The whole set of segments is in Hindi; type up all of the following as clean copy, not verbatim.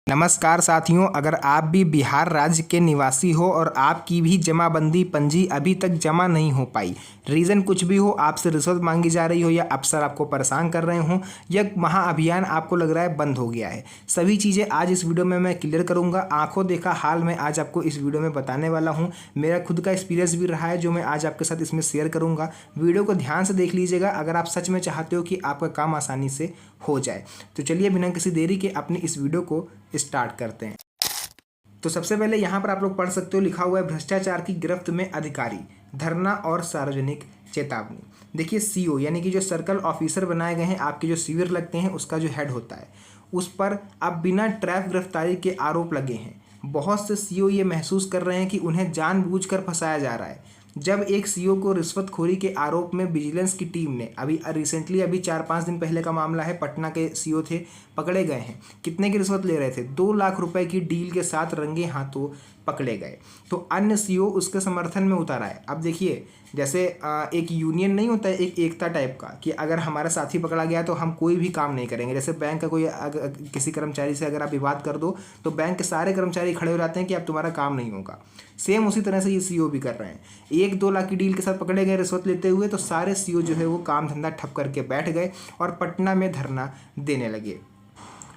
नमस्कार साथियों, अगर आप भी बिहार राज्य के निवासी हो और आपकी भी जमाबंदी पंजी अभी तक जमा नहीं हो पाई, रीज़न कुछ भी हो, आपसे रिश्वत मांगी जा रही हो या अफसर आपको परेशान कर रहे हों या महाअभियान आपको लग रहा है बंद हो गया है, सभी चीज़ें आज इस वीडियो में मैं क्लियर करूंगा। आंखों देखा हाल मैं आज आपको इस वीडियो में बताने वाला हूँ। मेरा खुद का एक्सपीरियंस भी रहा है जो मैं आज आपके साथ इसमें शेयर करूँगा। वीडियो को ध्यान से देख लीजिएगा अगर आप सच में चाहते हो कि आपका काम आसानी से हो जाए। तो चलिए बिना किसी देरी के अपनी इस वीडियो को स्टार्ट करते हैं। तो सबसे पहले यहाँ पर आप लोग पढ़ सकते हो, लिखा हुआ है भ्रष्टाचार की गिरफ्त में अधिकारी, धरना और सार्वजनिक चेतावनी। देखिए सीओ यानी कि जो सर्कल ऑफिसर बनाए गए हैं, आपके जो शिविर लगते हैं उसका जो हेड होता है, उस पर अब बिना ट्रैप गिरफ्तारी के आरोप लगे हैं। बहुत से सीओ ये महसूस कर रहे हैं कि उन्हें जानबूझकर फंसाया जा रहा है। जब एक सीओ को रिश्वतखोरी के आरोप में विजिलेंस की टीम ने अभी 4-5 दिन पहले का मामला है, पटना के सीओ थे, पकड़े गए हैं। कितने की रिश्वत ले रहे थे? 2 लाख रुपए की डील के साथ रंगे हाथों पकड़े गए। तो अन्य सीओ उसके समर्थन में उतारा है। अब देखिए, जैसे एक यूनियन नहीं होता है, एक एकता टाइप का, कि अगर हमारा साथी पकड़ा गया तो हम कोई भी काम नहीं करेंगे। जैसे बैंक का कोई किसी कर्मचारी से अगर आप विवाद कर दो तो बैंक के सारे कर्मचारी खड़े हो जाते हैं कि अब तुम्हारा काम नहीं होगा। सेम उसी तरह से ये सीओ भी कर रहे हैं। 1-2 लाख की डील के साथ पकड़े गए रिश्वत लेते हुए, तो सारे सीओ जो है वो काम धंधा ठप करके बैठ गए और पटना में धरना देने लगे।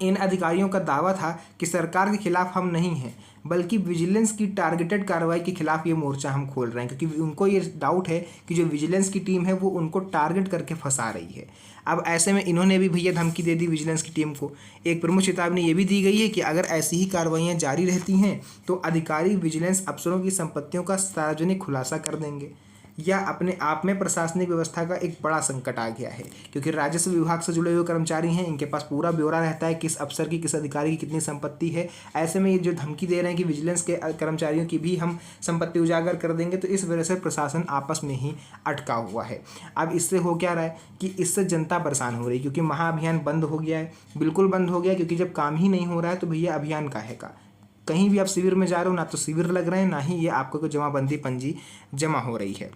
इन अधिकारियों का दावा था कि सरकार के खिलाफ हम नहीं हैं, बल्कि विजिलेंस की टारगेटेड कार्रवाई के खिलाफ ये मोर्चा हम खोल रहे हैं, क्योंकि उनको ये डाउट है कि जो विजिलेंस की टीम है वो उनको टारगेट करके फंसा रही है। अब ऐसे में इन्होंने भी भैया धमकी दे दी विजिलेंस की टीम को। एक प्रमुख चेतावनी ये भी दी गई है कि अगर ऐसी ही कार्रवाइयाँ जारी रहती हैं तो अधिकारी विजिलेंस अफसरों की संपत्तियों का सार्वजनिक खुलासा कर देंगे। यह अपने आप में प्रशासनिक व्यवस्था का एक बड़ा संकट आ गया है, क्योंकि राजस्व विभाग से जुड़े हुए कर्मचारी हैं, इनके पास पूरा ब्यौरा रहता है किस अफसर की, किस अधिकारी की कितनी संपत्ति है। ऐसे में ये जो धमकी दे रहे हैं कि विजिलेंस के कर्मचारियों की भी हम संपत्ति उजागर कर देंगे, तो इस वजह से प्रशासन आपस में ही अटका हुआ है। अब इससे हो क्या रहा है कि इससे जनता परेशान हो रही है, क्योंकि महाअभियान बंद हो गया है, बिल्कुल बंद हो गया। क्योंकि जब काम ही नहीं हो रहा है तो भैया अभियान काहे का? कहीं भी आप शिविर में जा रहे हो, ना तो शिविर लग रहे हैं, ना ही ये आपको कोई जमाबंदी पंजी जमा हो रही है।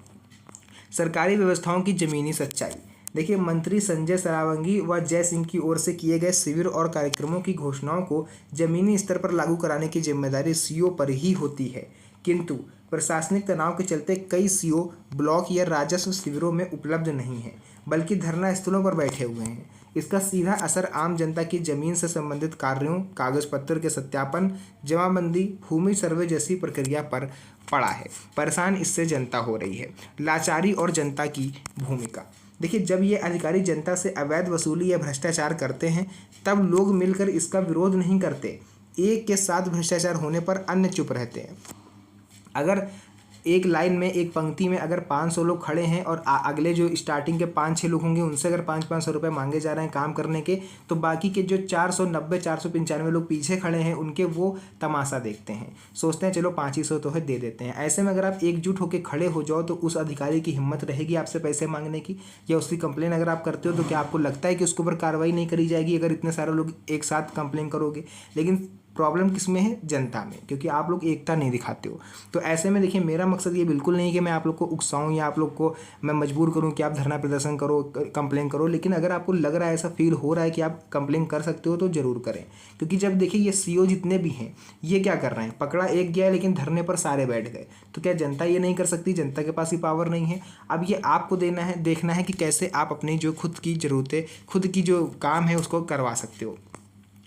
सरकारी व्यवस्थाओं की जमीनी सच्चाई। देखिए, मंत्री संजय सरावगी व जय सिंह की ओर से किए गए शिविर और कार्यक्रमों की घोषणाओं को जमीनी स्तर पर लागू कराने की जिम्मेदारी सीओ पर ही होती है, किंतु प्रशासनिक तनाव के चलते कई सीओ ब्लॉक या राजस्व शिविरों में उपलब्ध नहीं हैं, बल्कि धरना स्थलों पर बैठे हुए हैं। इसका सीधा असर आम जनता की जमीन से संबंधित कार्यों, कागज पत्र के सत्यापन, जमाबंदी, भूमि सर्वे जैसी प्रक्रिया पर पड़ा है। परेशान इससे जनता हो रही है। लाचारी और जनता की भूमिका। देखिए, जब ये अधिकारी जनता से अवैध वसूली या भ्रष्टाचार करते हैं तब लोग मिलकर इसका विरोध नहीं करते। एक के साथ भ्रष्टाचार होने पर अन्य चुप रहते हैं। अगर एक लाइन में, एक पंक्ति में अगर 500 लोग खड़े हैं और अगले जो स्टार्टिंग के 5-6 लोग होंगे उनसे अगर 500 रुपये मांगे जा रहे हैं काम करने के, तो बाकी के जो 495 लोग पीछे खड़े हैं उनके वो तमाशा देखते हैं, सोचते हैं चलो 500 तो है, दे देते हैं। ऐसे में अगर आप एकजुट होकर खड़े हो जाओ तो उस अधिकारी की हिम्मत रहेगी आपसे पैसे मांगने की, या उसकी कंप्लेन अगर आप करते हो तो क्या आपको लगता है कि उसके ऊपर कार्रवाई नहीं करी जाएगी अगर इतने सारे लोग एक साथ कंप्लेन करोगे? लेकिन प्रॉब्लम किस में है? जनता में, क्योंकि आप लोग एकता नहीं दिखाते हो। तो ऐसे में देखिए, मेरा मकसद ये बिल्कुल नहीं कि मैं आप लोग को उकसाऊं या आप लोग को मैं मजबूर करूं कि आप धरना प्रदर्शन करो, कंप्लेन करो। लेकिन अगर आपको लग रहा है, ऐसा फील हो रहा है कि आप कंप्लेन कर सकते हो तो ज़रूर करें। क्योंकि जब देखिए ये सीओ जितने भी हैं ये क्या कर रहे हैं, पकड़ा एक गया लेकिन धरने पर सारे बैठ गए, तो क्या जनता ये नहीं कर सकती? जनता के पास ही पावर नहीं है। अब ये आपको देना है, देखना है कि कैसे आप अपनी जो खुद की ज़रूरतें, खुद की जो काम है उसको करवा सकते हो।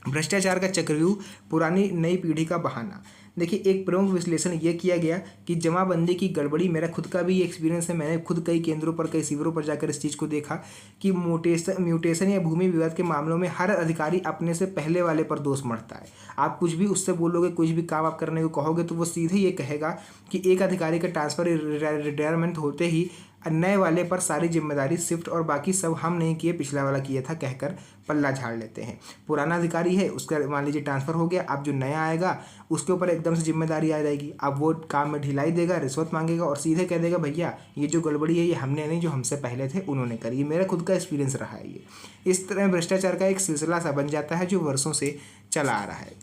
भ्रष्टाचार का चक्रव्यूह, पुरानी नई पीढ़ी का बहाना। देखिए, एक प्रमुख विश्लेषण ये किया गया कि जमाबंदी की गड़बड़ी, मेरा खुद का भी ये एक्सपीरियंस है, मैंने खुद कई केंद्रों पर, कई शिविरों पर जाकर इस चीज़ को देखा कि म्यूटेशन या भूमि विवाद के मामलों में हर अधिकारी अपने से पहले वाले पर दोष मढ़ता है। आप कुछ भी उससे बोलोगे, कुछ भी काम आप करने को कहोगे तो वो सीधे ये कहेगा कि एक अधिकारी का ट्रांसफ़र, रिटायरमेंट होते ही नए वाले पर सारी जिम्मेदारी शिफ्ट, और बाकी सब हम नहीं किए, पिछला वाला किया था कहकर पल्ला झाड़ लेते हैं। पुराना अधिकारी है, उसका मान लीजिए ट्रांसफ़र हो गया, अब जो नया आएगा उसके ऊपर एकदम से जिम्मेदारी आ जाएगी। अब वो काम में ढिलाई देगा, रिश्वत मांगेगा और सीधे कह देगा भैया ये जो गड़बड़ी है ये हमने नहीं, जो हमसे पहले थे उन्होंने करी। मेरा खुद का एक्सपीरियंस रहा है ये। इस तरह भ्रष्टाचार का एक सिलसिला सा बन जाता है जो वर्षों से चला आ रहा है।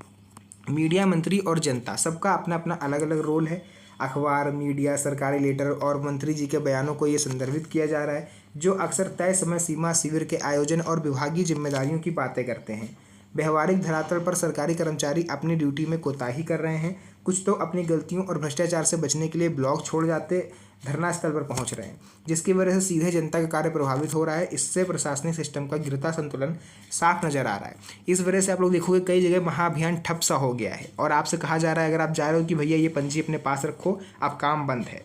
मीडिया, मंत्री और जनता, सबका अपना अपना अलग अलग रोल है। अखबार, मीडिया, सरकारी लेटर और मंत्री जी के बयानों को ये संदर्भित किया जा रहा है, जो अक्सर तय समय सीमा, शिविर के आयोजन और विभागीय जिम्मेदारियों की बातें करते हैं। व्यवहारिक धरातल पर सरकारी कर्मचारी अपनी ड्यूटी में कोताही कर रहे हैं। कुछ तो अपनी गलतियों और भ्रष्टाचार से बचने के लिए ब्लॉक छोड़ जाते धरना स्थल पर पहुंच रहे हैं, जिसकी वजह से सीधे जनता का कार्य प्रभावित हो रहा है। इससे प्रशासनिक सिस्टम का गिरता संतुलन साफ नजर आ रहा है। इस वजह से आप लोग देखोगे कई जगह महाअभियान ठप सा हो गया है और आपसे कहा जा रहा है अगर आप जा रहे हो कि भैया ये पंजी अपने पास रखो, अब काम बंद है।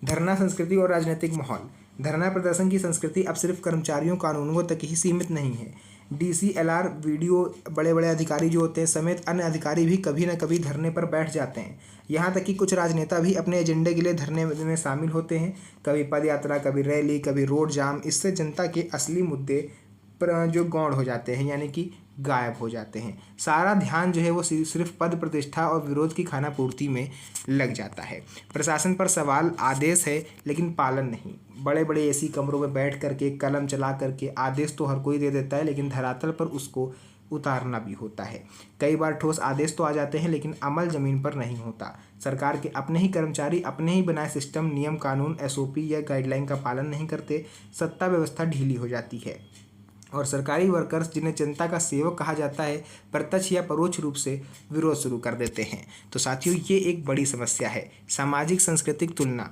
धरना संस्कृति और राजनीतिक माहौल। धरना प्रदर्शन की संस्कृति अब सिर्फ कर्मचारियों कानूनों तक ही सीमित नहीं है। डीसीएलआर वीडियो बड़े बड़े अधिकारी जो होते हैं समेत अन्य अधिकारी भी कभी न कभी धरने पर बैठ जाते हैं। यहाँ तक कि कुछ राजनेता भी अपने एजेंडे के लिए धरने में शामिल होते हैं, कभी पद यात्रा, कभी रैली, कभी रोड जाम। इससे जनता के असली मुद्दे पर जो गौण हो जाते हैं, यानी कि गायब हो जाते हैं। सारा ध्यान जो है वो सिर्फ पद प्रतिष्ठा और विरोध की खानापूर्ति में लग जाता है। प्रशासन पर सवाल, आदेश है लेकिन पालन नहीं। बड़े बड़े एसी कमरों में बैठ करके कलम चला करके आदेश तो हर कोई दे देता है, लेकिन धरातल पर उसको उतारना भी होता है। कई बार ठोस आदेश तो आ जाते हैं लेकिन अमल जमीन पर नहीं होता। सरकार के अपने ही कर्मचारी अपने ही बनाए सिस्टम, नियम कानून, एसओपी या गाइडलाइन का पालन नहीं करते। सत्ता व्यवस्था ढीली हो जाती है और सरकारी वर्कर्स, जिन्हें जनता का सेवक कहा जाता है, प्रत्यक्ष या परोक्ष रूप से विरोध शुरू कर देते हैं। तो साथियों, ये एक बड़ी समस्या है। सामाजिक सांस्कृतिक तुलना।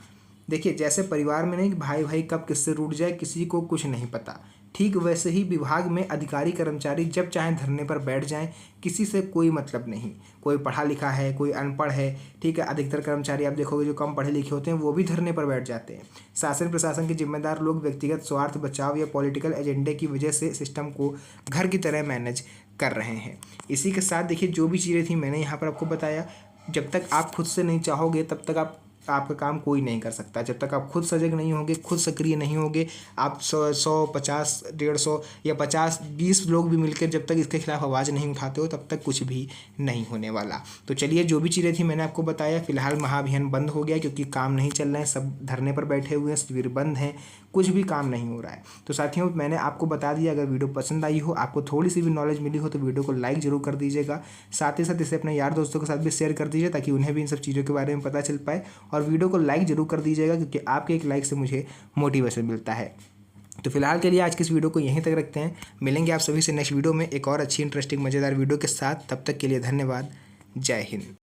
देखिए, जैसे परिवार में नहीं कि भाई भाई कब किससे रूठ जाए किसी को कुछ नहीं पता, ठीक वैसे ही विभाग में अधिकारी कर्मचारी जब चाहें धरने पर बैठ जाएं, किसी से कोई मतलब नहीं। कोई पढ़ा लिखा है, कोई अनपढ़ है, ठीक है। अधिकतर कर्मचारी आप देखोगे जो कम पढ़े लिखे होते हैं वो भी धरने पर बैठ जाते हैं। शासन प्रशासन के जिम्मेदार लोग व्यक्तिगत स्वार्थ, बचाव या पॉलिटिकल एजेंडे की वजह से सिस्टम को घर की तरह मैनेज कर रहे हैं। इसी के साथ देखिए, जो भी चीज़ें थी मैंने यहाँ पर आपको बताया। जब तक आप खुद से नहीं चाहोगे तब तक आपका काम कोई नहीं कर सकता। जब तक आप खुद सजग नहीं होंगे, खुद सक्रिय नहीं होंगे, आप 100, 50, 150 या 50, 20 लोग भी मिलकर जब तक इसके खिलाफ आवाज़ नहीं उठाते हो तब तक कुछ भी नहीं होने वाला। तो चलिए, जो भी चीज़ें थी मैंने आपको बताया। फिलहाल महाअभियान बंद हो गया क्योंकि काम नहीं चल रहे हैं, सब धरने पर बैठे हुए हैं, शिविर बंद हैं, कुछ भी काम नहीं हो रहा है। तो साथियों, मैंने आपको बता दिया। अगर वीडियो पसंद आई हो, आपको थोड़ी सी भी नॉलेज मिली हो तो वीडियो को लाइक जरूर कर दीजिएगा। साथ ही साथ इसे अपने यार दोस्तों के साथ भी शेयर कर दीजिए ताकि उन्हें भी इन सब चीज़ों के बारे में पता चल पाए। और वीडियो को लाइक जरूर कर दीजिएगा क्योंकि आपके एक लाइक से मुझे मोटिवेशन मिलता है। तो फिलहाल के लिए आज की इस वीडियो को यहीं तक रखते हैं। मिलेंगे आप सभी से नेक्स्ट वीडियो में एक और अच्छी इंटरेस्टिंग मज़ेदार वीडियो के साथ। तब तक के लिए धन्यवाद। जय हिंद।